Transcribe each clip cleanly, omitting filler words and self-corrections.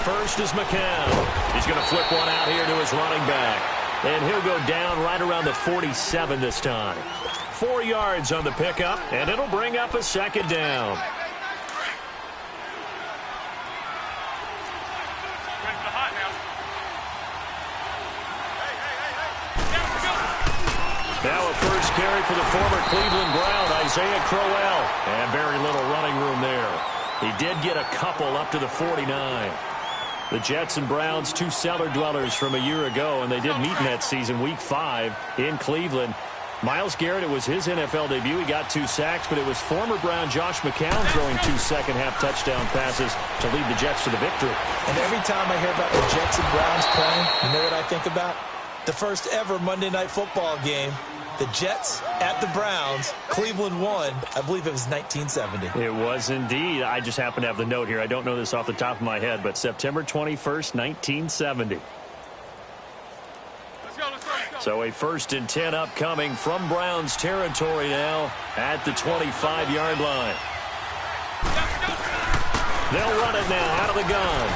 first is Mckinnon. He's going to flip one out here to his running back. And he'll go down right around the 47 this time. 4 yards on the pickup, and it'll bring up a second down. Now a first carry for the former Cleveland Brown, Isaiah Crowell. And very little running room there. He did get a couple up to the 49. The Jets and Browns, two cellar dwellers from a year ago, and they did meet in that season, Week 5 in Cleveland. Myles Garrett, it was his NFL debut. He got 2 sacks, but it was former Brown Josh McCown throwing 2 second-half touchdown passes to lead the Jets to the victory. And every time I hear about the Jets and Browns playing, you know what I think about? The first ever Monday Night Football game. The Jets at the Browns. Cleveland won. I believe it was 1970. It was indeed. I just happen to have the note here. I don't know this off the top of my head, but September 21st, 1970. So a 1st and 10 upcoming from Browns territory now at the 25-yard line. They'll run it now out of the gun.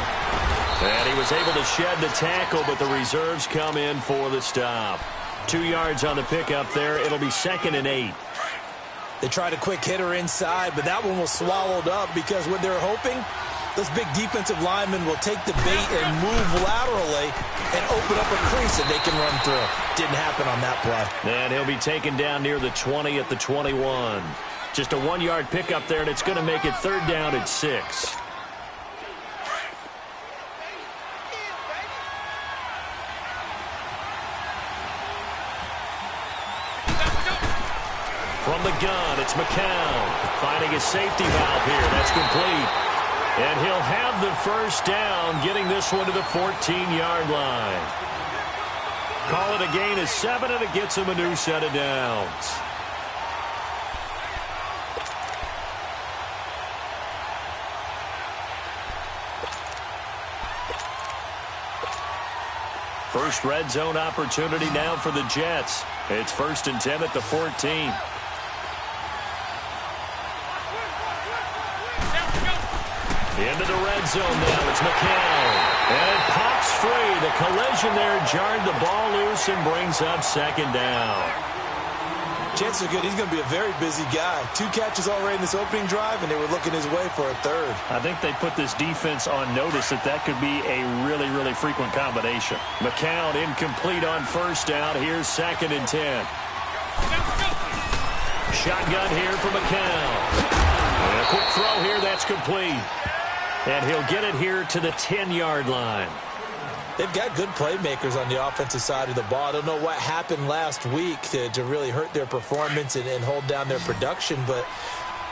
And he was able to shed the tackle, but the reserves come in for the stop. 2 yards on the pickup there. It'll be 2nd and 8. They tried a quick hitter inside, but that one was swallowed up because what they're hoping, those big defensive linemen will take the bait and move laterally and open up a crease that they can run through. Didn't happen on that play. And he'll be taken down near the 20 at the 21. Just a 1-yard pickup there, and it's going to make it 3rd down at 6. From the gun, it's McCown finding a safety valve here. That's complete. And he'll have the first down, getting this one to the 14-yard line. Call it a gain of 7, and it gets him a new set of downs. First red zone opportunity now for the Jets. It's 1st and 10 at the 14. Into the red zone now. It's McKinnon. And it pops free. The collision there jarred the ball loose and brings up 2nd down. Chances are good. He's going to be a very busy guy. 2 catches already in this opening drive, and they were looking his way for a 3rd. I think they put this defense on notice that could be a really, really frequent combination. McCown incomplete on 1st down. Here's 2nd and 10. Shotgun here for McCown. And a quick throw here. That's complete. And he'll get it here to the 10-yard line. They've got good playmakers on the offensive side of the ball. I don't know what happened last week to really hurt their performance and hold down their production, but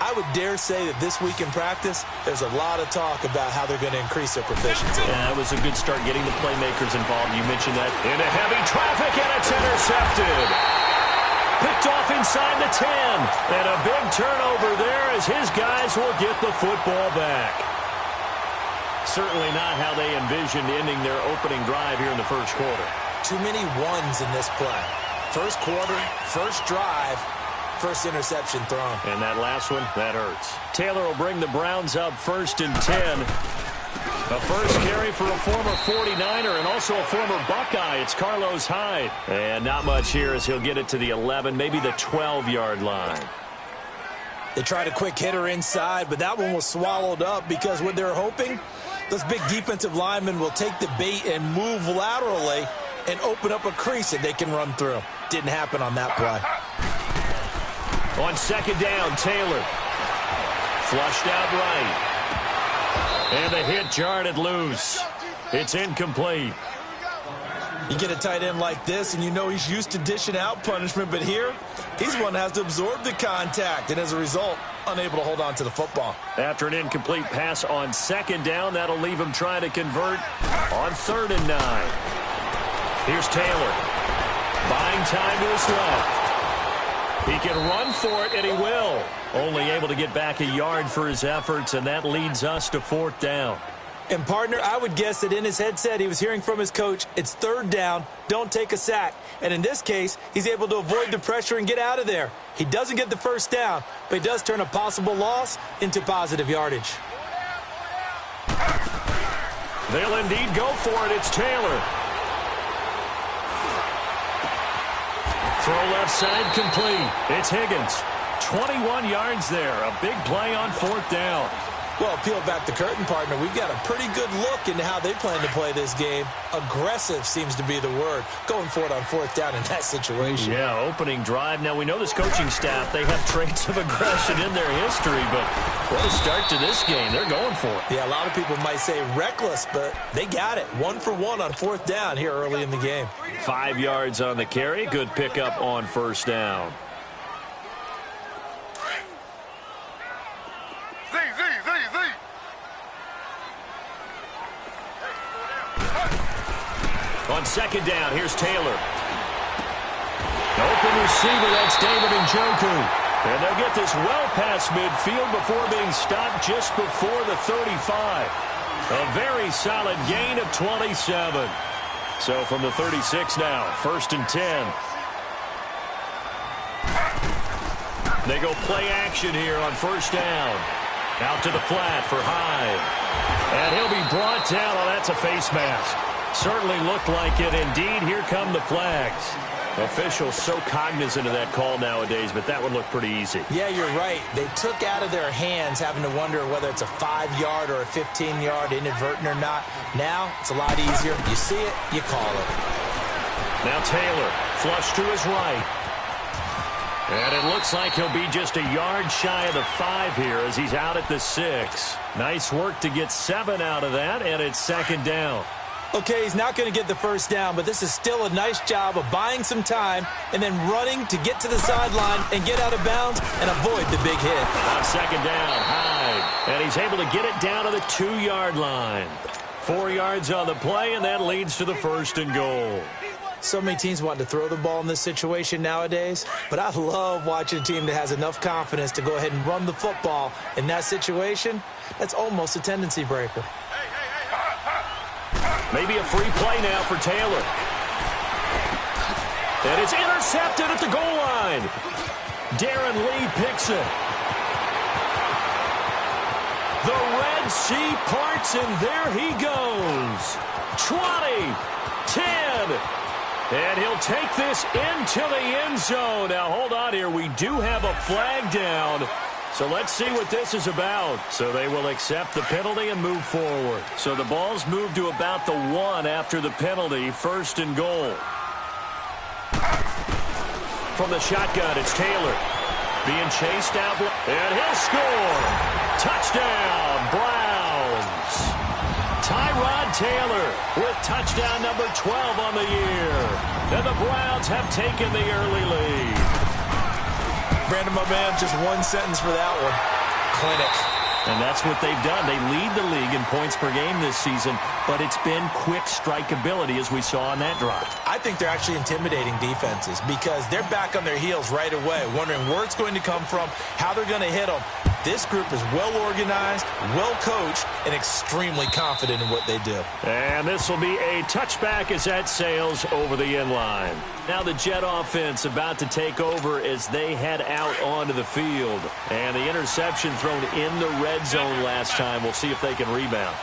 I would dare say that this week in practice, there's a lot of talk about how they're going to increase their proficiency. Yeah, it was a good start getting the playmakers involved. You mentioned that. Into heavy traffic, and it's intercepted. Picked off inside the 10. And a big turnover there as his guys will get the football back. Certainly not how they envisioned ending their opening drive here in the first quarter. Too many ones in this play. First quarter, first drive, first interception thrown. And that last one, that hurts. Taylor will bring the Browns up 1st and 10. A first carry for a former 49er and also a former Buckeye. It's Carlos Hyde. And not much here as he'll get it to the 11, maybe the 12-yard line. They tried a quick hitter inside, but that one was swallowed up because what they're hoping, those big defensive linemen will take the bait and move laterally and open up a crease that they can run through. Didn't happen on that play. On 2nd down, Taylor. Flushed out right. And the hit jarred it loose. It's incomplete. You get a tight end like this, and you know he's used to dishing out punishment, but here, he's one that has to absorb the contact, and as a result, unable to hold on to the football. After an incomplete pass on 2nd down, that'll leave him trying to convert on 3rd and 9. Here's Taylor. Buying time to his left. He can run for it, and he will. Only able to get back a yard for his efforts, and that leads us to 4th down. And, partner, I would guess that in his headset he was hearing from his coach, it's 3rd down, don't take a sack. And in this case, he's able to avoid the pressure and get out of there. He doesn't get the first down, but he does turn a possible loss into positive yardage. They'll indeed go for it. It's Taylor. Throw left side complete. It's Higgins. 21 yards there. A big play on 4th down. Well, peel back the curtain, partner. We've got a pretty good look into how they plan to play this game. Aggressive seems to be the word. Going for it on 4th down in that situation. Yeah, opening drive. Now, we know this coaching staff, they have traits of aggression in their history, but what a start to this game. They're going for it. Yeah, a lot of people might say reckless, but they got it. 1 for 1 on 4th down here early in the game. 5 yards on the carry. Good pickup on 1st down. On 2nd down, here's Taylor. Open receiver, that's David Njoku. And they'll get this well past midfield before being stopped just before the 35. A very solid gain of 27. So from the 36 now, 1st and 10. They go play action here on 1st down. Out to the flat for Hyde. And he'll be brought down. Oh, that's a face mask. Certainly looked like it. Indeed, here come the flags. Officials so cognizant of that call nowadays, but that would look pretty easy. Yeah, you're right. They took out of their hands having to wonder whether it's a 5-yard or a 15-yard inadvertent or not. Now, it's a lot easier. You see it, you call it. Now Taylor, flush to his right. And it looks like he'll be just a yard shy of the 5 here as he's out at the 6. Nice work to get 7 out of that, and it's 2nd down. Okay, he's not going to get the 1st down, but this is still a nice job of buying some time and then running to get to the sideline and get out of bounds and avoid the big hit. On 2nd down, Hyde. And he's able to get it down to the 2-yard line. 4 yards on the play, and that leads to the 1st and goal. So many teams want to throw the ball in this situation nowadays, but I love watching a team that has enough confidence to go ahead and run the football. In that situation, that's almost a tendency breaker. Maybe a free play now for Taylor. And it's intercepted at the goal line. Darren Lee picks it. The Red Sea parts, and there he goes. 20, 10, and he'll take this into the end zone. Now, hold on here. We do have a flag down. So let's see what this is about. So they will accept the penalty and move forward. So the ball's moved to about the 1 after the penalty. 1st and goal. From the shotgun, it's Taylor. Being chased out. And he'll score. Touchdown, Browns. Tyrod Taylor with touchdown number 12 on the year. And the Browns have taken the early lead. Brandon, my man, just one sentence for that one. Clinic. And that's what they've done. They lead the league in points per game this season, but it's been quick strikeability as we saw on that drive. I think they're actually intimidating defenses because they're back on their heels right away, wondering where it's going to come from, how they're going to hit them. This group is well organized, well coached, and extremely confident in what they do. And this will be a touchback as that sails over the end line. Now the Jet offense about to take over as they head out onto the field. And the interception thrown in the red zone last time. We'll see if they can rebound.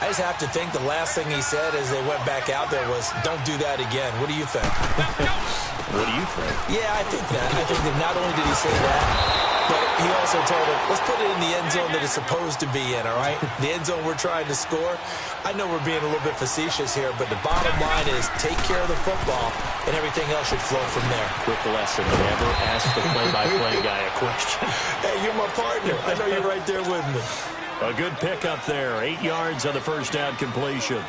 I just have to think the last thing he said as they went back out there was, don't do that again. What do you think? What do you think? Yeah, I think that. I think that not only did he say that, but he also told him, let's put it in the end zone that it's supposed to be in, all right? The end zone we're trying to score. I know we're being a little bit facetious here, but the bottom line is take care of the football, and everything else should flow from there. Quick lesson, never ask the play-by-play guy a question. Hey, you're my partner. I know you're right there with me. A good pickup there. 8 yards on the 1st down completion.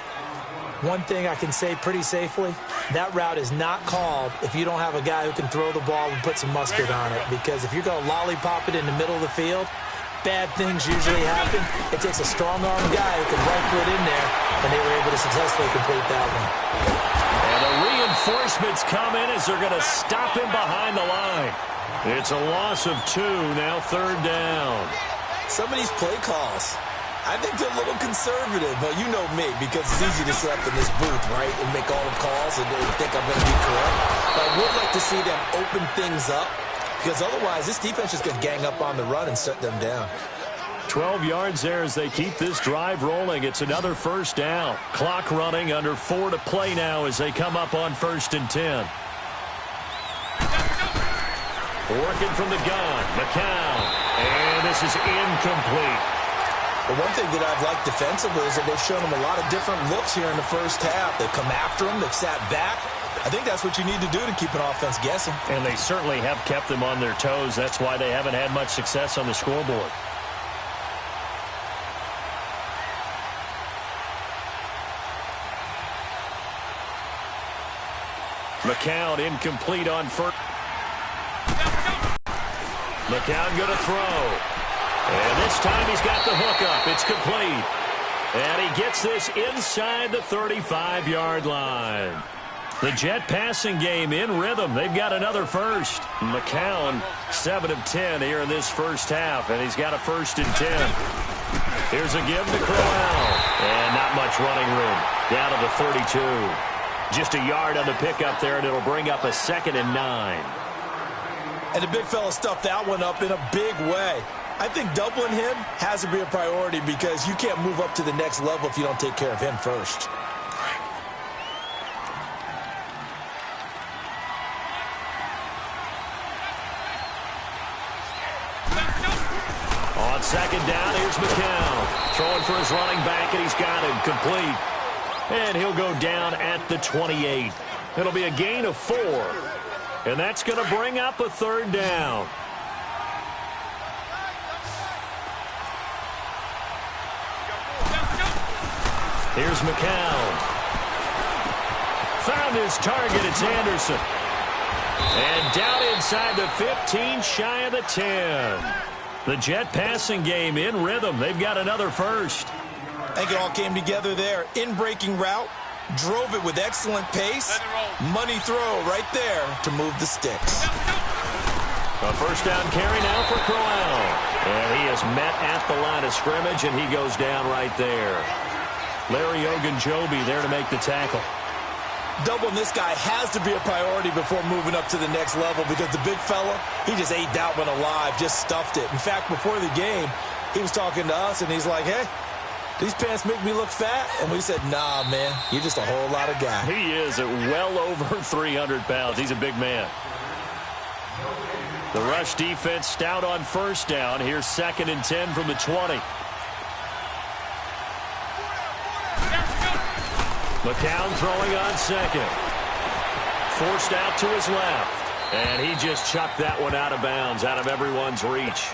One thing I can say pretty safely, that route is not called if you don't have a guy who can throw the ball and put some mustard on it. Because if you're going to lollipop it in the middle of the field, bad things usually happen. It takes a strong-arm guy who can right foot in there, and they were able to successfully complete that one. And the reinforcements come in as they're going to stop him behind the line. It's a loss of 2, now 3rd down. Some of these play calls, I think they're a little conservative. But you know me, because it's easy to sit up in this booth, right, and make all the calls and think I'm going to be correct. But I would like to see them open things up, because otherwise this defense is going to gang up on the run and shut them down. 12 yards there as they keep this drive rolling. It's another first down. Clock running, under 4 to play now as they come up on 1st and 10. Working from the gun, McCown. And this is incomplete. The one thing that I've liked defensively is that they've shown him a lot of different looks here in the first half. They've come after him. They've sat back. I think that's what you need to do to keep an offense guessing. And they certainly have kept them on their toes. That's why they haven't had much success on the scoreboard. McCown incomplete on first. McCown going to throw. And this time he's got the hook up. It's complete. And he gets this inside the 35-yard line. The Jet passing game in rhythm. They've got another first. McCown, 7 of 10 here in this first half, and he's got a 1st and 10. Here's a give to Crowell. And not much running room. Down to the 32. Just a yard on the pickup there, and it'll bring up a 2nd and 9. And the big fella stuffed that one up in a big way. I think doubling him has to be a priority because you can't move up to the next level if you don't take care of him first. On 2nd down, here's McCown. Throwing for his running back, and he's got him complete. And he'll go down at the 28. It'll be a gain of 4. And that's going to bring up a 3rd down. Here's McCown. Found his target. It's Anderson. And down inside the 15, shy of the 10. The Jet passing game in rhythm. They've got another first. I think it all came together there. In-breaking route. Drove it with excellent pace. Money throw right there to move the sticks. A first down carry now for Crowell. And he is met at the line of scrimmage, and he goes down right there. Larry Ogunjobi there to make the tackle. Doubling this guy has to be a priority before moving up to the next level because the big fella, he just ate that one alive, just stuffed it. In fact, before the game, he was talking to us, and he's like, hey, these pants make me look fat. And we said, nah, man, you're just a whole lot of guy. He is at well over 300 pounds. He's a big man. The rush defense stout on first down. Here's 2nd and 10 from the 20. McCown throwing on 2nd. Forced out to his left. And he just chucked that one out of bounds, out of everyone's reach.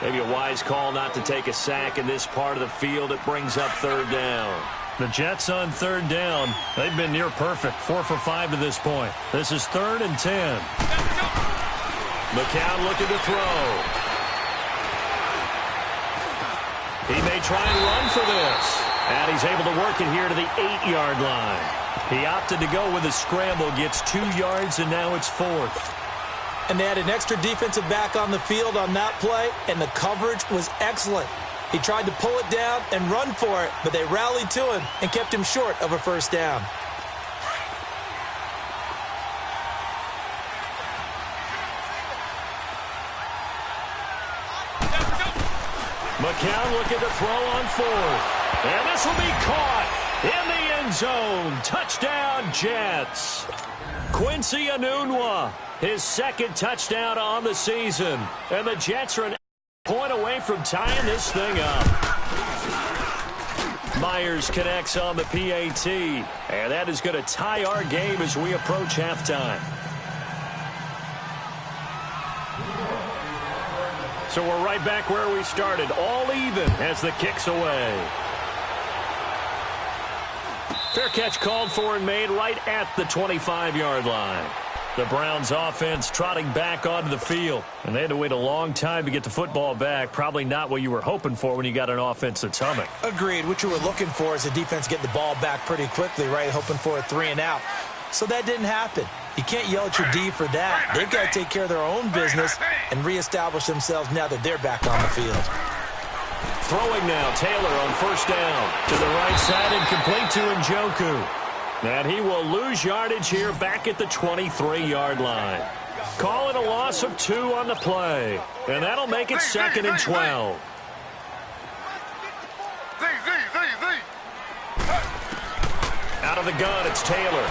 Maybe a wise call not to take a sack in this part of the field. It brings up 3rd down. The Jets on 3rd down. They've been near perfect. 4 for 5 to this point. This is 3rd and 10. McCown looking to throw. He may try and run for this. And he's able to work it here to the 8-yard line. He opted to go with a scramble, gets 2 yards, and now it's 4th. And they had an extra defensive back on the field on that play, and the coverage was excellent. He tried to pull it down and run for it, but they rallied to him and kept him short of a first down. McCown looking to throw on 4th. And this will be caught in the end zone. Touchdown, Jets. Quincy Enunwa, his 2nd touchdown on the season. And the Jets are an point away from tying this thing up. Myers connects on the PAT. And that is going to tie our game as we approach halftime. So we're right back where we started. All even as the kick's away. Fair catch called for and made right at the 25-yard line. The Browns offense trotting back onto the field. And they had to wait a long time to get the football back. Probably not what you were hoping for when you got an offense that's humming. Agreed. What you were looking for is the defense getting the ball back pretty quickly, right? Hoping for a 3 and out. So that didn't happen. You can't yell at your D for that. They've got to take care of their own business and reestablish themselves now that they're back on the field. Throwing now, Taylor on first down. To the right side and complete to Njoku. And he will lose yardage here back at the 23-yard line. Call it a loss of 2 on the play. And that'll make it 2nd and 12. Out of the gun, it's Taylor.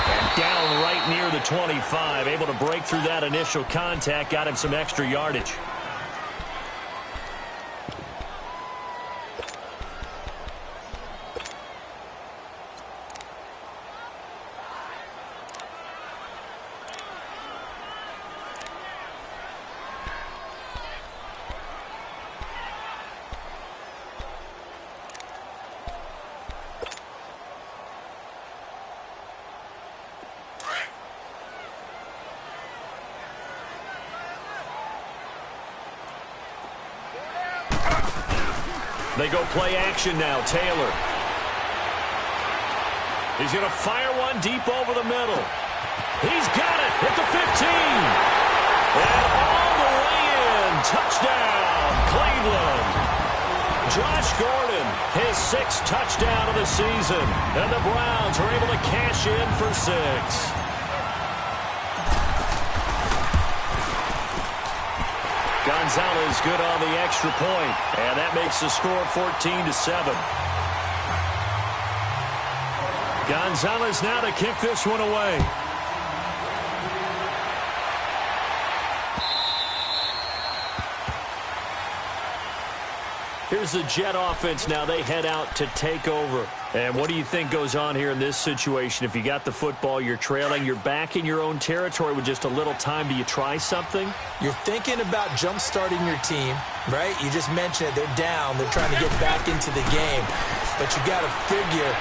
And down right near the 25. Able to break through that initial contact. Got him some extra yardage. They go play action now. Taylor. He's going to fire one deep over the middle. He's got it at the 15. And all the way in. Touchdown, Cleveland. Josh Gordon, his 6th touchdown of the season. And the Browns are able to cash in for 6. Gonzalez good on the extra point, and that makes the score 14-7. Gonzalez now to kick this one away. Here's the Jet offense now. They head out to take over. And what do you think goes on here in this situation? If you got the football, you're trailing, you're back in your own territory with just a little time. Do you try something? You're thinking about jump-starting your team, right? You just mentioned it. They're down. They're trying to get back into the game. But you got to figure,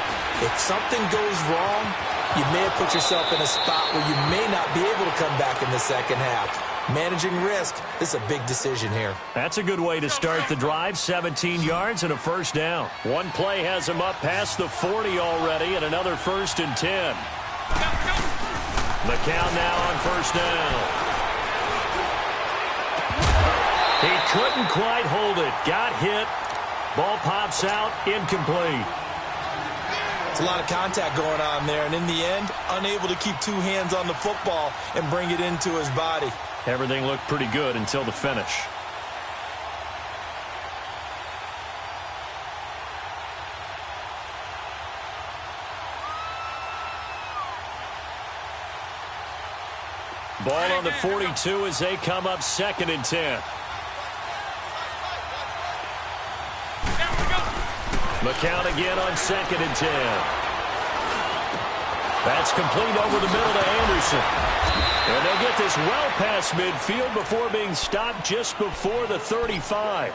if something goes wrong, you may have put yourself in a spot where you may not be able to come back in the second half. Managing risk, this is a big decision here. That's a good way to start the drive. 17 yards and a first down. One play has him up past the 40 already, and another 1st and 10. McCown now on first down. He couldn't quite hold it. Got hit. Ball pops out. Incomplete. It's a lot of contact going on there, and in the end, unable to keep 2 hands on the football and bring it into his body. Everything looked pretty good until the finish. Ball on the 42 as they come up 2nd and 10. McCown again on 2nd and 10. That's complete over the middle to Anderson. And they'll get this well past midfield before being stopped just before the 35.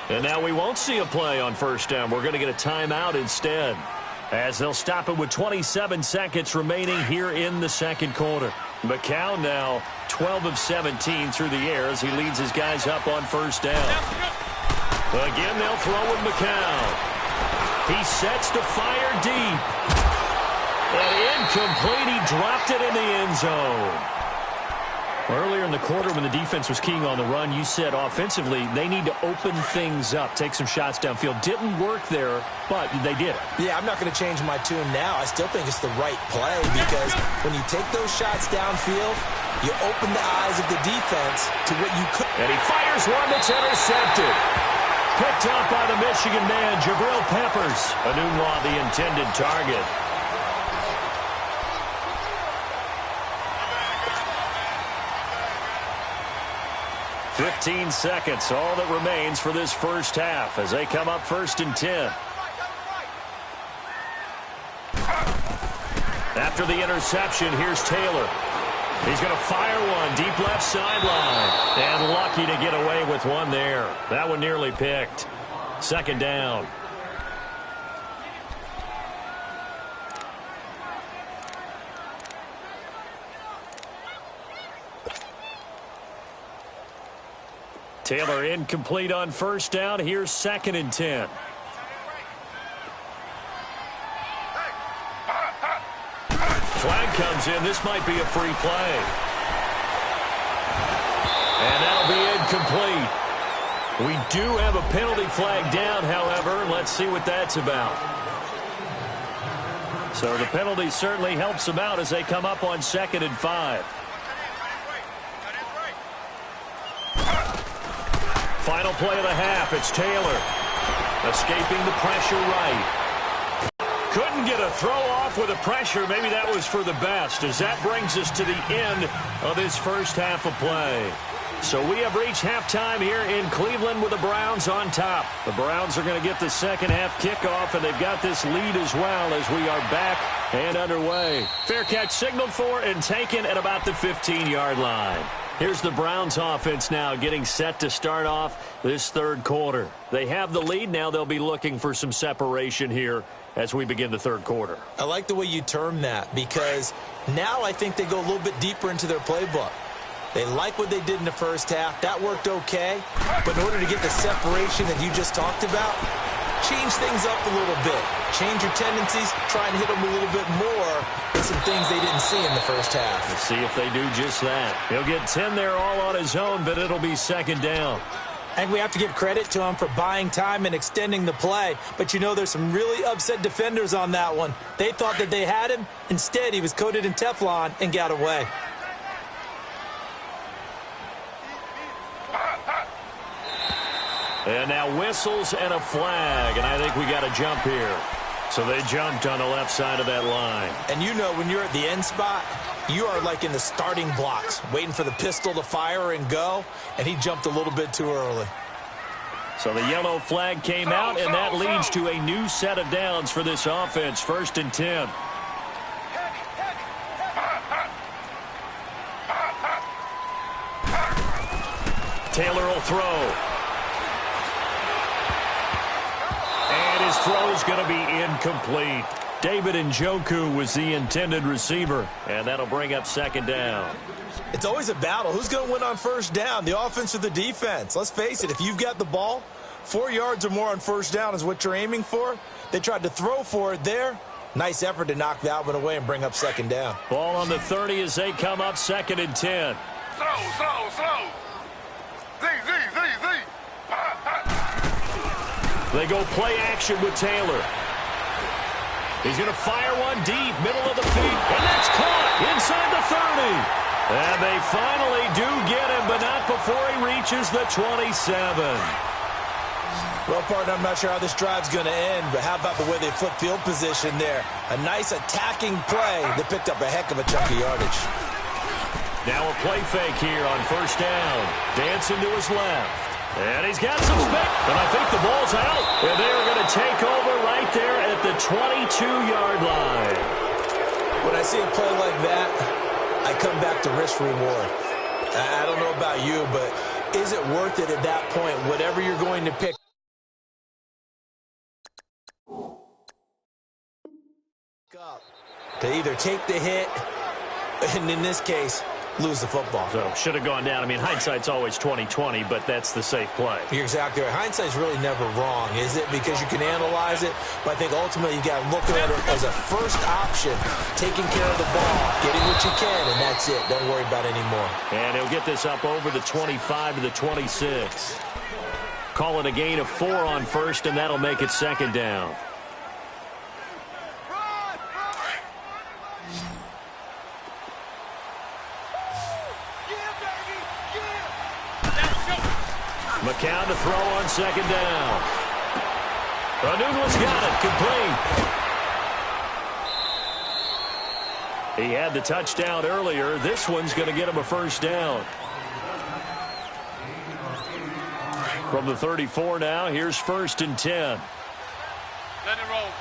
And now we won't see a play on first down. We're going to get a timeout instead, as they'll stop it with 27 seconds remaining here in the second quarter. McCown now 12 of 17 through the air as he leads his guys up on first down. Again, they'll throw with McCown. He sets to fire deep. And incomplete. He dropped it in the end zone. Earlier in the quarter when the defense was keying on the run, you said offensively they need to open things up, take some shots downfield. Didn't work there, but they did it. Yeah, I'm not going to change my tune now. I still think it's the right play because when you take those shots downfield, you open the eyes of the defense to what you could. And he fires one that's intercepted. Picked up by the Michigan man, Jabril Peppers. Anunwa, the intended target. "15 seconds, all that remains for this first half as they come up 1st and 10. After the interception, here's Taylor. He's going to fire one deep left sideline. And lucky to get away with one there. That one nearly picked. 2nd down. Taylor incomplete on first down. Here's 2nd and 10. Flag comes in. This might be a free play. And that'll be incomplete. We do have a penalty flag down, however. Let's see what that's about. So the penalty certainly helps them out as they come up on 2nd and 5. Final play of the half. It's Taylor escaping the pressure right. Couldn't get a throw off with the pressure. Maybe that was for the best, as that brings us to the end of this first half of play. So we have reached halftime here in Cleveland with the Browns on top. The Browns are going to get the second half kickoff, and they've got this lead as well as we are back and underway. Fair catch signaled for and taken at about the 15-yard line. Here's the Browns offense now getting set to start off this third quarter. They have the lead. Now they'll be looking for some separation here as we begin the third quarter. I like the way you term that, because now I think they go a little bit deeper into their playbook. They like what they did in the first half. That worked okay. But in order to get the separation that you just talked about, change things up a little bit. Change your tendencies. Try and hit them a little bit more with some things they didn't see in the first half. Let's see if they do just that. He'll get 10 there all on his own, but it'll be second down. And we have to give credit to him for buying time and extending the play. But you know, there's some really upset defenders on that one. They thought that they had him. Instead, he was coated in Teflon and got away. And now whistles and a flag, and I think we got a jump here. So they jumped on the left side of that line. And you know, when you're at the end spot, you are like in the starting blocks, waiting for the pistol to fire and go, and he jumped a little bit too early. So the yellow flag came out, and that leads to a new set of downs for this offense, 1st and 10. Taylor will throw. And his throw is going to be incomplete. David Njoku was the intended receiver, and that'll bring up second down. It's always a battle. Who's going to win on first down, the offense or the defense? Let's face it, if you've got the ball, 4 yards or more on first down is what you're aiming for. They tried to throw for it there. Nice effort to knock that one away and bring up second down. Ball on the 30 as they come up 2nd and 10. Slow. They go play action with Taylor. He's going to fire one deep, middle of the feet, and that's caught inside the 30. And they finally do get him, but not before he reaches the 27. Well, partner, I'm not sure how this drive's going to end, but how about the way they flip field position there? A nice attacking play that picked up a heck of a chunk of yardage. Now a play fake here on first down. Dancing to his left. And he's got some space. And I think the ball's out. And they're going to take over right there at the 22-yard line. When I see a play like that, I come back to risk-reward. I don't know about you, but is it worth it at that point, whatever you're going to pick up, to either take the hit, and in this case, lose the football. So should have gone down. I mean, hindsight's always 20/20, but that's the safe play. You're exactly right. Hindsight's really never wrong, is it? Because you can analyze it, but I think ultimately you got to look at it as a first option, taking care of the ball, getting what you can, and that's it. Don't worry about it anymore. And he'll get this up over the 25 to the 26. Call it a gain of 4 on first, and that'll make it second down. McCown to throw on second down. Anunwa's got it. Complete. He had the touchdown earlier. This one's going to get him a first down. From the 34 now, here's 1st and 10. Let it roll.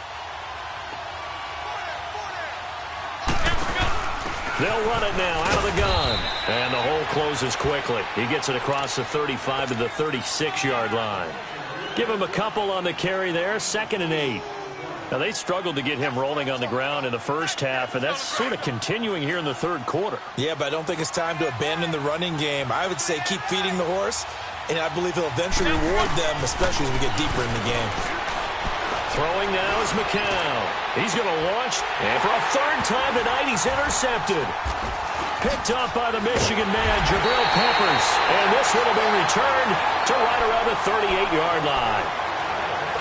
They'll run it now out of the gun. And the hole closes quickly. He gets it across the 35 to the 36-yard line. Give him a couple on the carry there. 2nd and 8. Now, they struggled to get him rolling on the ground in the first half, and that's sort of continuing here in the third quarter. Yeah, but I don't think it's time to abandon the running game. I would say keep feeding the horse, and I believe he'll eventually reward them, especially as we get deeper in the game. Throwing now is McCown. He's going to launch, and for a third time tonight, he's intercepted. Picked up by the Michigan man, Jabril Peppers. And this one will be returned to right around the 38-yard line.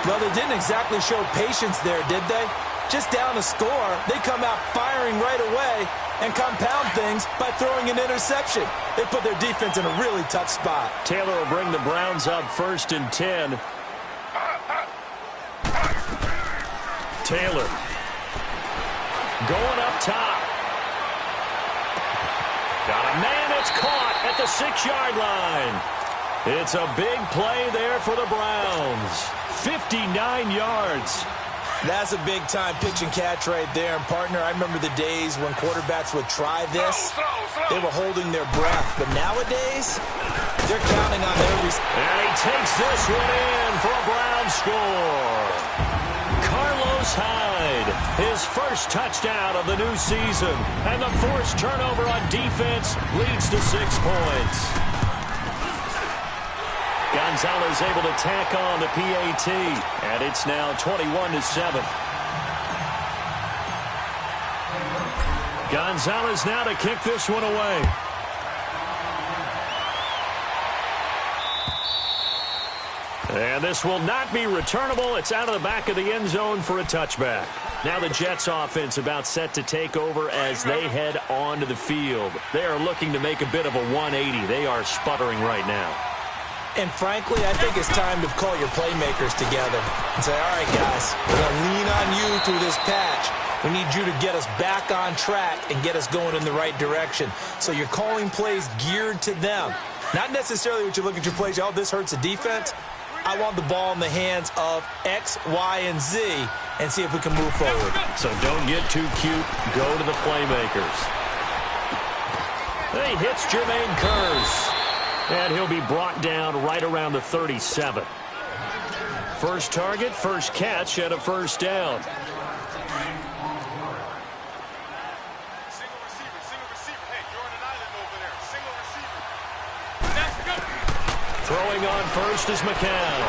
Well, they didn't exactly show patience there, did they? Just down a score, they come out firing right away and compound things by throwing an interception. They put their defense in a really tough spot. Taylor will bring the Browns up 1st and 10. Taylor Going up top. Got a man that's caught at the 6-yard line. It's a big play there for the Browns. 59 yards. That's a big-time pitch and catch right there. And, partner, I remember the days when quarterbacks would try this. They were holding their breath. But nowadays, they're counting on their... And he takes this one in for a Brown score. Carlos Hyde, his first touchdown of the new season. And the forced turnover on defense leads to 6 points. Gonzalez able to tack on the PAT, and it's now 21-7. Gonzalez now to kick this one away. And this will not be returnable. It's out of the back of the end zone for a touchback. Now the Jets offense about set to take over as they head onto the field. They are looking to make a bit of a 180. They are sputtering right now. And frankly, I think it's time to call your playmakers together and say, all right, guys, we're going to lean on you through this patch. We need you to get us back on track and get us going in the right direction. So you're calling plays geared to them. Not necessarily what you look at your plays, oh, this hurts the defense. I want the ball in the hands of X, Y, and Z and see if we can move forward. So don't get too cute. Go to the playmakers. He hits Jermaine Kearse. And he'll be brought down right around the 37. First target, first catch, and a first down. Single receiver. Hey, Jordan Island over there. Single receiver. Let's go. Throwing on first is McKinnon.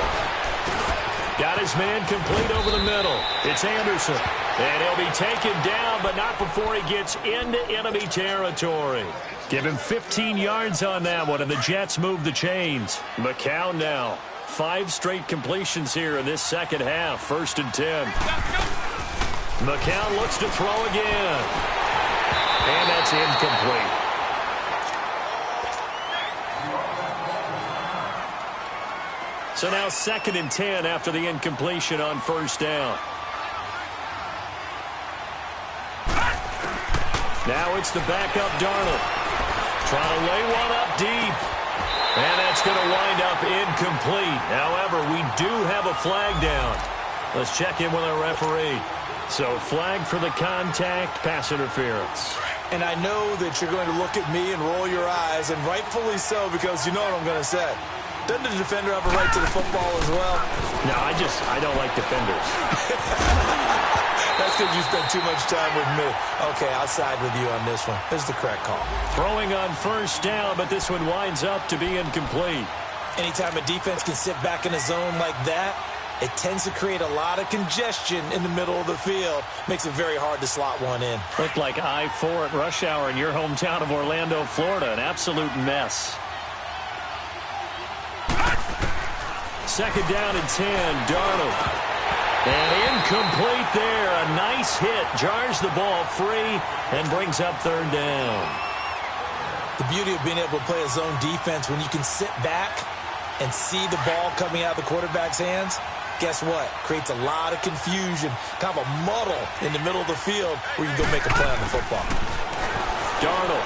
Got his man complete over the middle. It's Anderson. And he'll be taken down, but not before he gets into enemy territory. Give him 15 yards on that one, and the Jets move the chains. McCown now. 5 straight completions here in this second half. 1st and 10. McCown looks to throw again. And that's incomplete. So now 2nd and 10 after the incompletion on 1st down. Now it's the backup Darnold. Trying to lay one up deep. And that's going to wind up incomplete. However, we do have a flag down. Let's check in with our referee. So flag for the contact, pass interference. And I know that you're going to look at me and roll your eyes, and rightfully so, because you know what I'm going to say. Doesn't the defender have a right to the football as well? No, I don't like defenders. That's because you spent too much time with me. Okay, I'll side with you on this one. This is the correct call. Throwing on 1st down, but this one winds up to be incomplete. Anytime a defense can sit back in a zone like that, it tends to create a lot of congestion in the middle of the field. Makes it very hard to slot one in. Looked like I-4 at rush hour in your hometown of Orlando, Florida. An absolute mess. 2nd down and 10, Darnold. And incomplete there. A nice hit. Jars the ball free and brings up 3rd down. The beauty of being able to play a zone defense when you can sit back and see the ball coming out of the quarterback's hands, guess what? Creates a lot of confusion, kind of a muddle in the middle of the field where you go make a play on the football. Darnold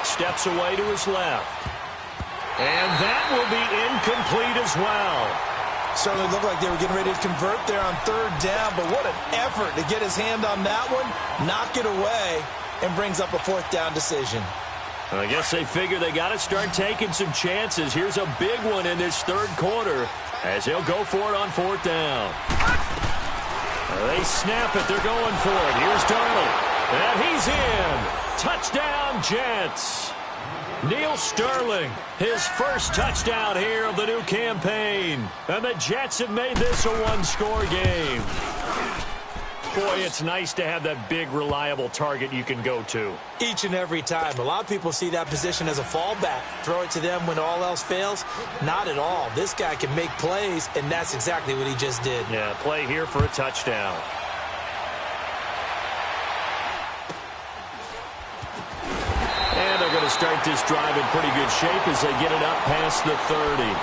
steps away to his left. And that will be incomplete as well. Certainly looked like they were getting ready to convert there on 3rd down, but what an effort to get his hand on that one, knock it away, and brings up a 4th down decision. I guess they figure they got to start taking some chances. Here's a big one in this 3rd quarter as he'll go for it on 4th down. They snap it. They're going for it. Here's Darnold. And he's in. Touchdown, Jets. Neil Sterling, his first touchdown here of the new campaign. And the Jets have made this a 1-score game. Boy, it's nice to have that big, reliable target you can go to. Each and every time. A lot of people see that position as a fallback. Throw it to them when all else fails. Not at all. This guy can make plays, and that's exactly what he just did. Yeah, play here for a touchdown. And they're going to start this drive in pretty good shape as they get it up past the 30.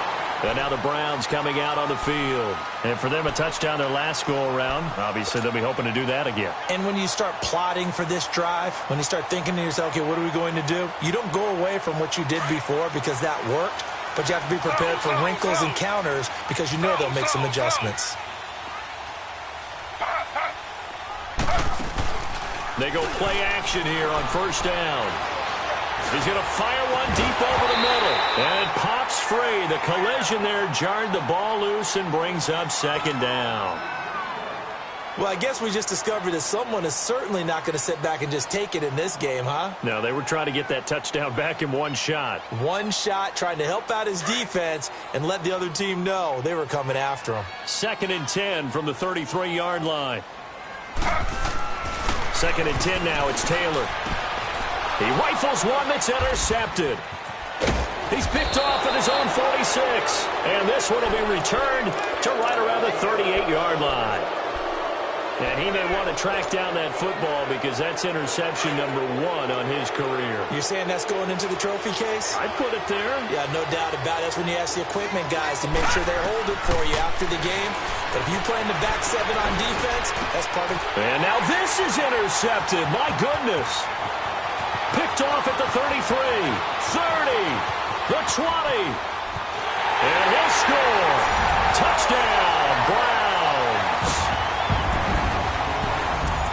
And now the Browns coming out on the field. And for them, a touchdown their last go-around. Obviously, they'll be hoping to do that again. And when you start plotting for this drive, when you start thinking to yourself, okay, what are we going to do? You don't go away from what you did before because that worked, but you have to be prepared for wrinkles and counters because you know they'll make some adjustments. They go play action here on first down. He's going to fire one deep over the middle. And it pops free. The collision there jarred the ball loose and brings up second down. Well, I guess we just discovered that someone is certainly not going to sit back and just take it in this game, huh? No, they were trying to get that touchdown back in one shot. One shot, trying to help out his defense and let the other team know they were coming after him. 2nd and 10 from the 33-yard line. 2nd and 10 now. It's Taylor. He rifles one that's intercepted. He's picked off at his own 46. And this one will be returned to right around the 38-yard line. And he may want to track down that football because that's interception number 1 on his career. You're saying that's going into the trophy case? I'd put it there. Yeah, no doubt about it. That's when you ask the equipment guys to make sure they hold it for you after the game. But if you play in the back 7 on defense, that's part of it. And now this is intercepted. My goodness. Picked off at the 33, 30, the 20. And he'll score. Touchdown, Browns.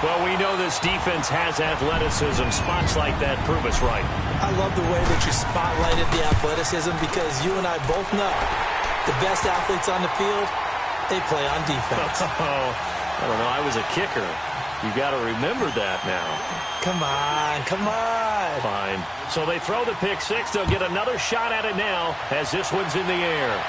Well, we know this defense has athleticism. Spots like that prove us right. I love the way that you spotlighted the athleticism because you and I both know the best athletes on the field, they play on defense. I don't know. I was a kicker. You got to remember that now. Come on, come on. Fine. So they throw the pick six. They'll get another shot at it now as this one's in the air.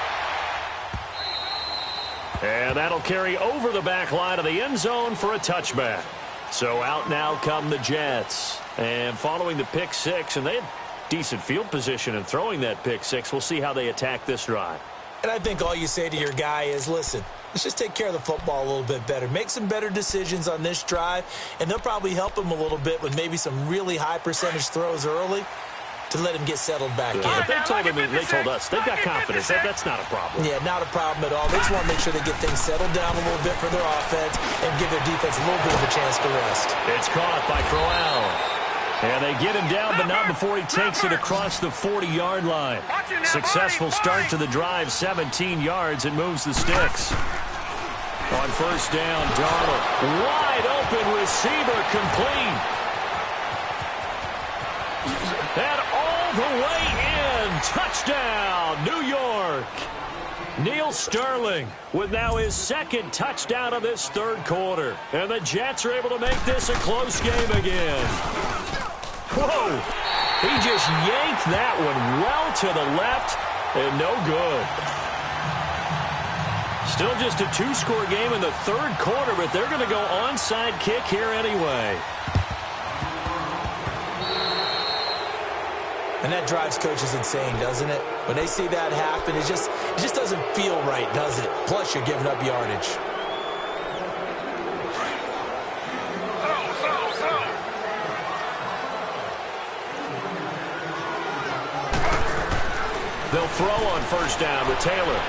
And that'll carry over the back line of the end zone for a touchback. So out now come the Jets. And following the pick six, and they had decent field position in throwing that pick six. We'll see how they attack this drive. And I think all you say to your guy is, listen, let's just take care of the football a little bit better. Make some better decisions on this drive, and they'll probably help him a little bit with maybe some really high percentage throws early to let him get settled back in. They told us they've got confidence. That's not a problem. Yeah, not a problem at all. They just want to make sure they get things settled down a little bit for their offense and give their defense a little bit of a chance to rest. It's caught by Crowell. And they get him down, but not before he takes it across the 40-yard line. Successful start to the drive, 17 yards, and moves the sticks. On first down, Darnold. Wide open receiver, complete. And all the way in. Touchdown, New York. Neil Sterling with now his second touchdown of this third quarter. And the Jets are able to make this a close game again. Whoa! He just yanked that one well to the left and no good. Still just a two-score game in the third quarter, but they're going to go onside kick here anyway. And that drives coaches insane, doesn't it? When they see that happen, it just doesn't feel right, does it? Plus, you're giving up yardage. They'll throw on first down with Taylor.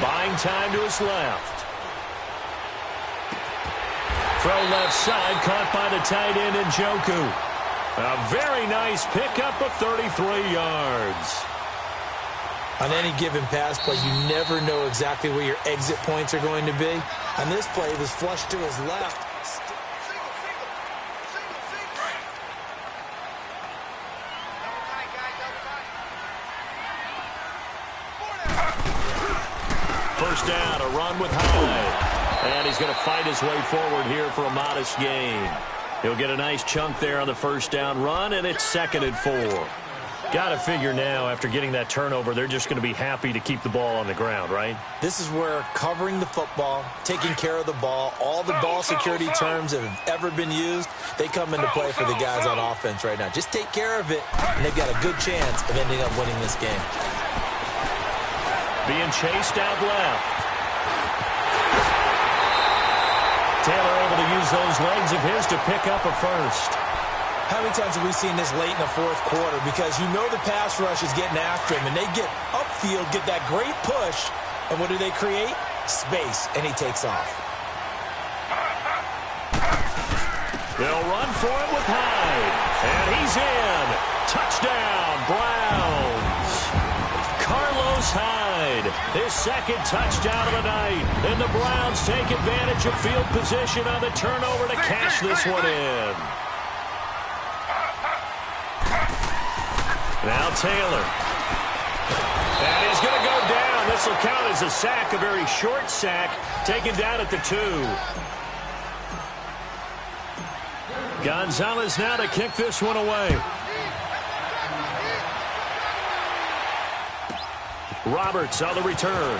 Buying time to his left. Throw left side, caught by the tight end Njoku. A very nice pickup of 33 yards. On any given pass play, you never know exactly where your exit points are going to be. On this play, it was flushed to his left. First down, a run with Hyde. And he's going to fight his way forward here for a modest gain. He'll get a nice chunk there on the first down run, and it's 2nd and 4. Got to figure now, after getting that turnover, they're just going to be happy to keep the ball on the ground, right? This is where covering the football, taking care of the ball, all the ball security terms that have ever been used, they come into play for the guys on offense right now. Just take care of it, and they've got a good chance of ending up winning this game. Being chased out left. Taylor able to use those legs of his to pick up a first. How many times have we seen this late in the fourth quarter? Because you know the pass rush is getting after him, and they get upfield, get that great push, and what do they create? Space, and he takes off. They'll run for it with Hyde, and he's in. Touchdown, Browns. Carlos Hyde, his second touchdown of the night, and the Browns take advantage of field position on the turnover to cash this one in. Now Taylor. And he's going to go down. This will count as a sack, a very short sack, taken down at the 2. Gonzalez now to kick this one away. Roberts on the return.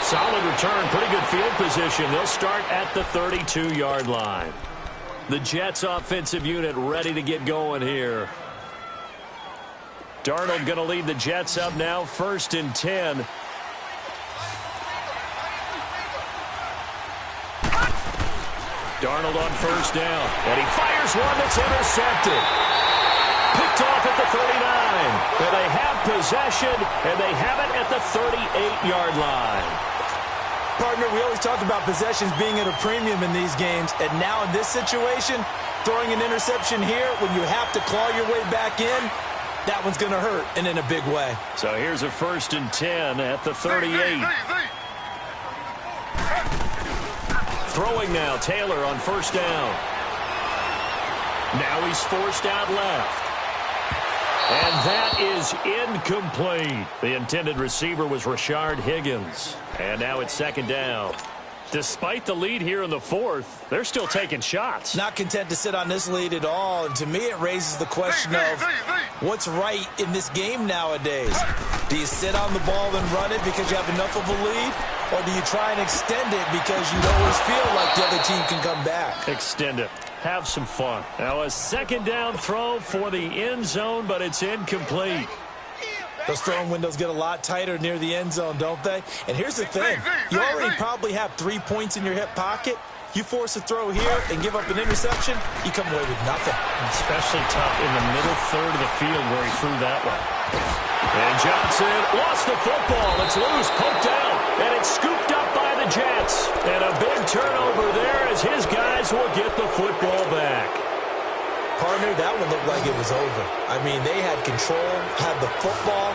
Solid return, pretty good field position. They'll start at the 32-yard line. The Jets offensive unit ready to get going here. Darnold going to lead the Jets up now, 1st and 10. Darnold on 1st down, and he fires one that's intercepted. Picked off at the 39. And they have possession, and they have it at the 38-yard line. Partner, we always talk about possessions being at a premium in these games, and now in this situation, throwing an interception here when you have to claw your way back in, that one's going to hurt, and in a big way. So here's a 1st and 10 at the 38. Throwing now, Taylor on 1st down. Now he's forced out left. And that is incomplete. The intended receiver was Rashard Higgins. And now it's 2nd down. Despite the lead here in the 4th, they're still taking shots. Not content to sit on this lead at all. And to me, it raises the question of what's right in this game nowadays. Do you sit on the ball and run it because you have enough of a lead? Or do you try and extend it because you always feel like the other team can come back? Extend it. Have some fun. Now a 2nd down throw for the end zone, but it's incomplete. Those throwing windows get a lot tighter near the end zone, don't they? And here's the thing. You already probably have 3 points in your hip pocket. You force a throw here and give up an interception, you come away with nothing. Especially tough in the middle third of the field where he threw that one. And Johnson lost the football. It's loose, poked out, and it's scooped up by the Jets. And a big turnover there as his guys will get the football back. Partner, that one looked like it was over. I mean, they had control, had the football,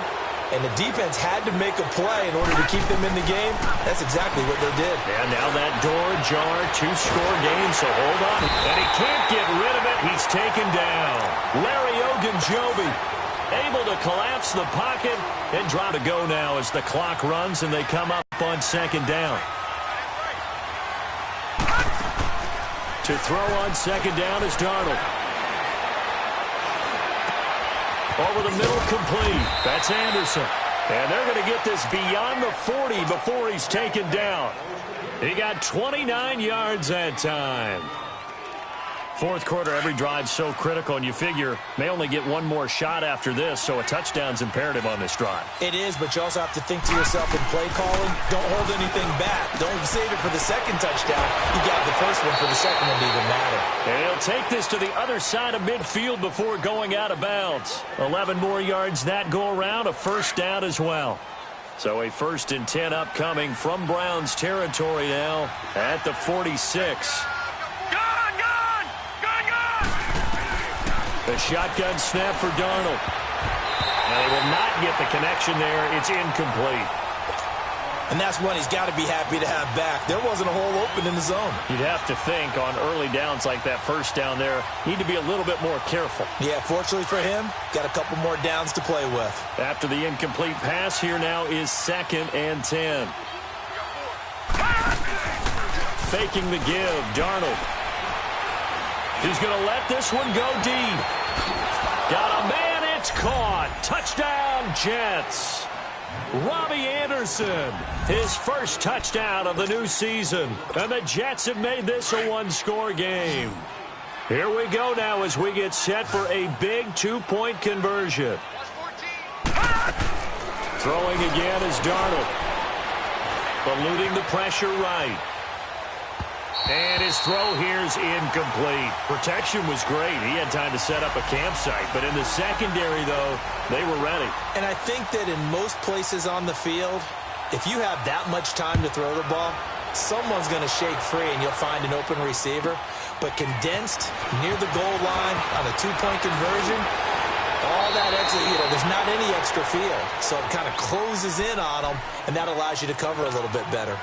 and the defense had to make a play in order to keep them in the game. That's exactly what they did. And now that door jar, 2-score game, so hold on. And he can't get rid of it. He's taken down. Larry Ogunjobi able to collapse the pocket and try to go now as the clock runs and they come up on 2nd down. To throw on 2nd down is Darnold. Over the middle, complete. That's Anderson. And they're going to get this beyond the 40 before he's taken down. He got 29 yards that time. 4th quarter, every drive so critical, and you figure they only get one more shot after this, so a touchdown's imperative on this drive. It is, but you also have to think to yourself in play calling, don't hold anything back. Don't save it for the 2nd touchdown. You got the 1st one for the 2nd one to even matter. And he'll take this to the other side of midfield before going out of bounds. 11 more yards that go around, a 1st down as well. So a 1st and 10 upcoming from Browns territory now at the 46. The shotgun snap for Darnold. And he will not get the connection there. It's incomplete. And that's one he's got to be happy to have back. There wasn't a hole open in the zone. You'd have to think on early downs like that 1st down there, need to be a little bit more careful. Yeah, fortunately for him, got a couple more downs to play with. After the incomplete pass, here now is 2nd and 10. Faking the give, Darnold. He's going to let this one go deep. Got a man, it's caught. Touchdown, Jets. Robbie Anderson, his 1st touchdown of the new season. And the Jets have made this a 1-score game. Here we go now as we get set for a big 2-point conversion. Throwing again is Darnold. Eluding the pressure right. And his throw here's incomplete. Protection was great. He had time to set up a campsite. But in the secondary, though, they were ready. And I think that in most places on the field, if you have that much time to throw the ball, someone's going to shake free and you'll find an open receiver. But condensed near the goal line on a two-point conversion, all that extra, there's not any extra field. So it kind of closes in on them, and that allows you to cover a little bit better.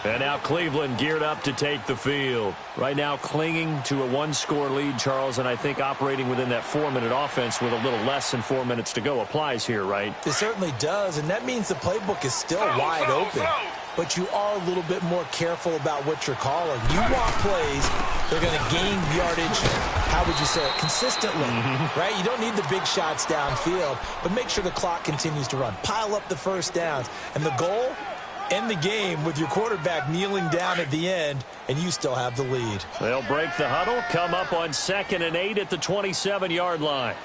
And now Cleveland geared up to take the field. Right now clinging to a one-score lead, Charles, and I think operating within that 4-minute offense with a little less than 4 minutes to go applies here, right? It certainly does, and that means the playbook is still wide open. But you are a little bit more careful about what you're calling. You want plays, they're going to gain yardage, how would you say it, consistently, right? You don't need the big shots downfield, but make sure the clock continues to run. Pile up the first downs. And the goal? End the game with your quarterback kneeling down at the end, and you still have the lead. They'll break the huddle, come up on 2nd and 8 at the 27-yard line.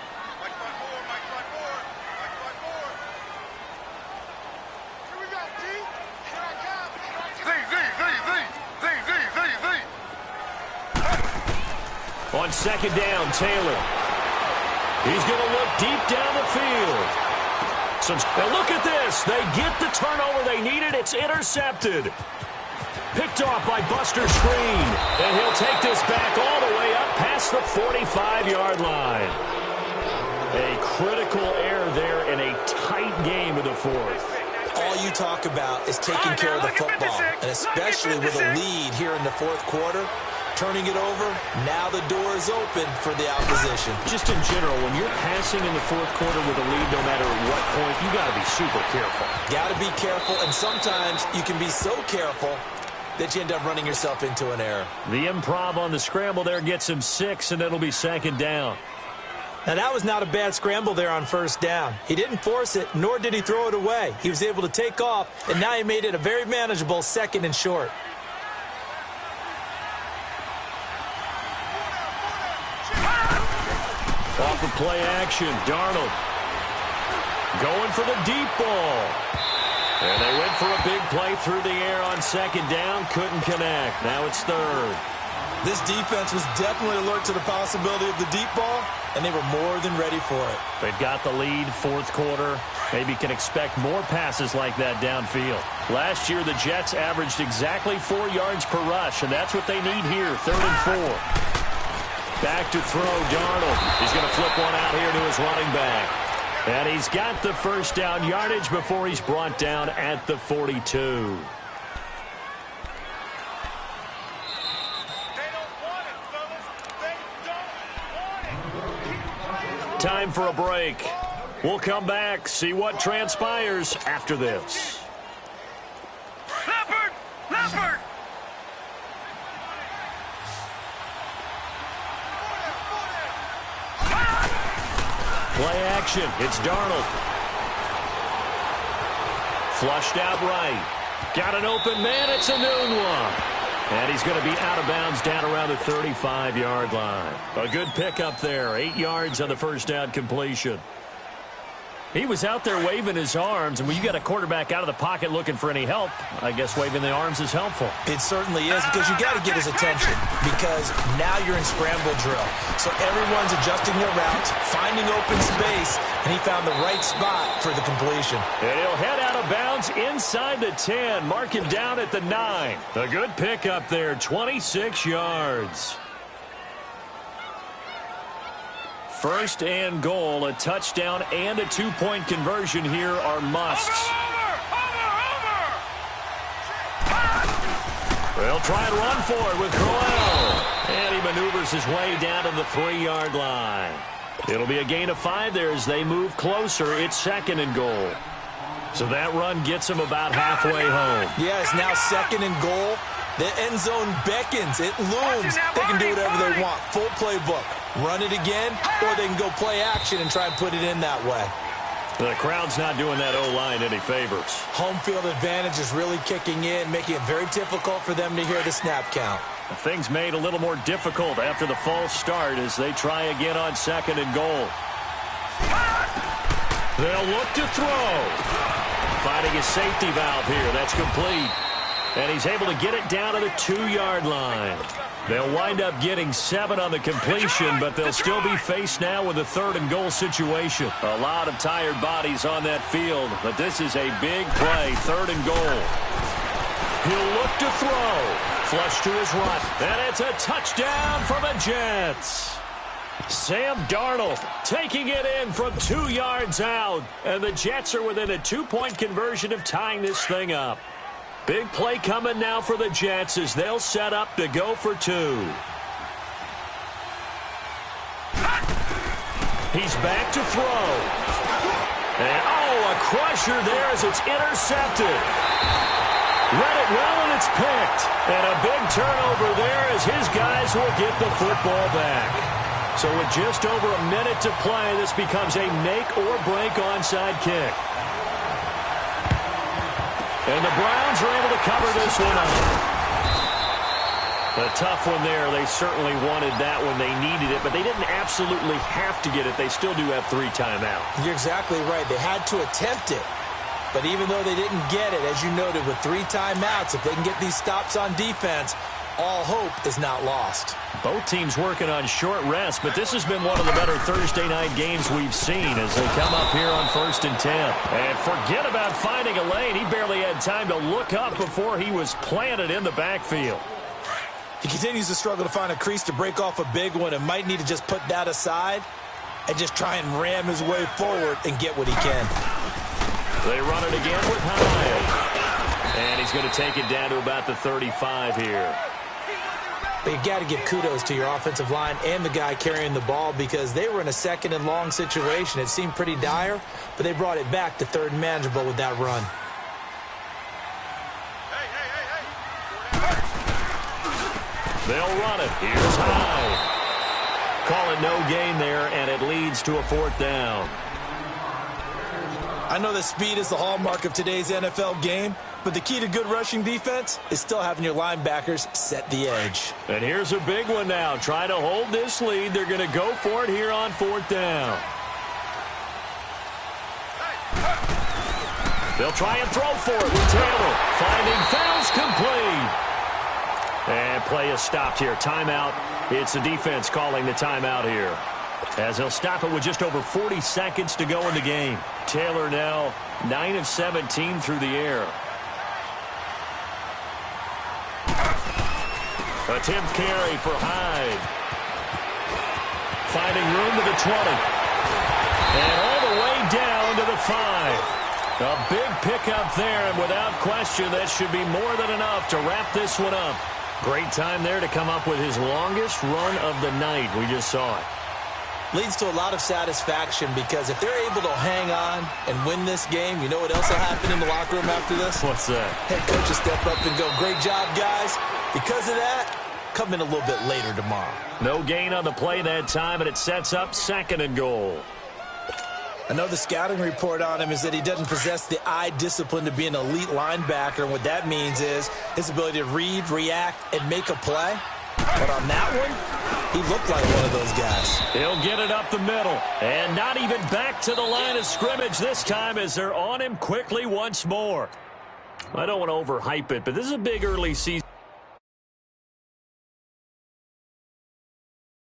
On 2nd down, Taylor. He's going to look deep down the field. Now look at this. They get the turnover they needed. It's intercepted. Picked off by Buster Screen. And he'll take this back all the way up past the 45-yard line. A critical error there in a tight game of the fourth. All you talk about is taking care of the football, and especially with a lead here in the fourth quarter. Turning it over, now the door is open for the opposition. Just in general, when you're passing in the fourth quarter with a lead, no matter at what point, you got to be super careful. Got to be careful, and sometimes you can be so careful that you end up running yourself into an error. The improv on the scramble there gets him 6, and it'll be 2nd down. Now, that was not a bad scramble there on 1st down. He didn't force it, nor did he throw it away. He was able to take off, and now he made it a very manageable 2nd and short. Off of play action, Darnold going for the deep ball. And they went for a big play through the air on 2nd down, couldn't connect. Now it's 3rd. This defense was definitely alert to the possibility of the deep ball, and they were more than ready for it. They've got the lead, fourth quarter. Maybe can expect more passes like that downfield. Last year, the Jets averaged exactly 4 yards per rush, and that's what they need here, 3rd and 4. Back to throw, Darnold. He's going to flip one out here to his running back. And he's got the first down yardage before he's brought down at the 42. They don't want it, fellas. They don't want it. Time for a break. We'll come back, see what transpires after this. Leopard! Leopard! Play action. It's Darnold. Flushed out right. Got an open man. It's a noon one. And he's going to be out of bounds down around the 35-yard line. A good pickup there. 8 yards on the first down completion. He was out there waving his arms, and when you got a quarterback out of the pocket looking for any help, I guess waving the arms is helpful. It certainly is, because you got to get his attention, because now you're in scramble drill. So everyone's adjusting their routes, finding open space, and he found the right spot for the completion. And he'll head out of bounds inside the 10, mark him down at the 9. A good pickup there, 26 yards. 1st and goal, a touchdown and a 2-point conversion here are musts. They'll try and run for it with Crowell. And he maneuvers his way down to the 3-yard line. It'll be a gain of 5 there as they move closer. It's 2nd and goal. So that run gets him about halfway home. Yeah, it's now 2nd and goal. The end zone beckons. It looms. They can do whatever they want. Full playbook. Run it again, or they can go play action and try and put it in that way. The crowd's not doing that O-line any favors. Home field advantage is really kicking in, making it very difficult for them to hear the snap count. Things made a little more difficult after the false start as they try again on 2nd and goal. They'll look to throw. Finding a safety valve here. That's complete. And he's able to get it down to the 2-yard line. They'll wind up getting 7 on the completion, but they'll still be faced now with a 3rd-and-goal situation. A lot of tired bodies on that field, but this is a big play, 3rd and goal. He'll look to throw. Flush to his right. And it's a touchdown for the Jets. Sam Darnold taking it in from 2 yards out. And the Jets are within a 2-point conversion of tying this thing up. Big play coming now for the Jets as they'll set up to go for 2. He's back to throw. And, a crusher there as it's intercepted. Read it well, and it's picked. And a big turnover there as his guys will get the football back. So with just over a minute to play, this becomes a make-or-break onside kick. And the Browns are able to cover this one up. A tough one there. They certainly wanted that one. They needed it, but they didn't absolutely have to get it. They still do have 3 timeouts. You're exactly right. They had to attempt it. But even though they didn't get it, as you noted, with 3 timeouts, if they can get these stops on defense, all hope is not lost. Both teams working on short rest, but this has been one of the better Thursday night games we've seen as they come up here on 1st and 10. And forget about finding a lane. He barely had time to look up before he was planted in the backfield. He continues to struggle to find a crease to break off a big one and might need to just put that aside and just try and ram his way forward and get what he can. They run it again with Hyde. And he's going to take it down to about the 35 here. But you got to give kudos to your offensive line and the guy carrying the ball because they were in a 2nd and long situation. It seemed pretty dire, but they brought it back to 3rd and manageable with that run. They'll run it. Here's Hyde. Call it no gain there, and it leads to a 4th down. I know that speed is the hallmark of today's NFL game, but the key to good rushing defense is still having your linebackers set the edge. And here's a big one now. Trying to hold this lead. They're going to go for it here on 4th down. They'll try and throw for it with Taylor. Finding Fells complete. And play is stopped here. Timeout. It's the defense calling the timeout here, as they'll stop it with just over 40 seconds to go in the game. Taylor now 9 of 17 through the air. Attempt carry for Hyde. Finding room to the 20. And all the way down to the 5. A big pickup there, and without question, that should be more than enough to wrap this one up. Great time there to come up with his longest run of the night. We just saw it. Leads to a lot of satisfaction because if they're able to hang on and win this game, you know what else will happen in the locker room after this? What's that? Head coach will step up and go, great job, guys. Because of that, come in a little bit later tomorrow. No gain on the play that time, and it sets up 2nd and goal. I know the scouting report on him is that he doesn't possess the eye discipline to be an elite linebacker, and what that means is his ability to read, react, and make a play. But on that one, he looked like one of those guys. He'll get it up the middle, and not even back to the line of scrimmage this time as they're on him quickly once more. I don't want to overhype it, but this is a big early season.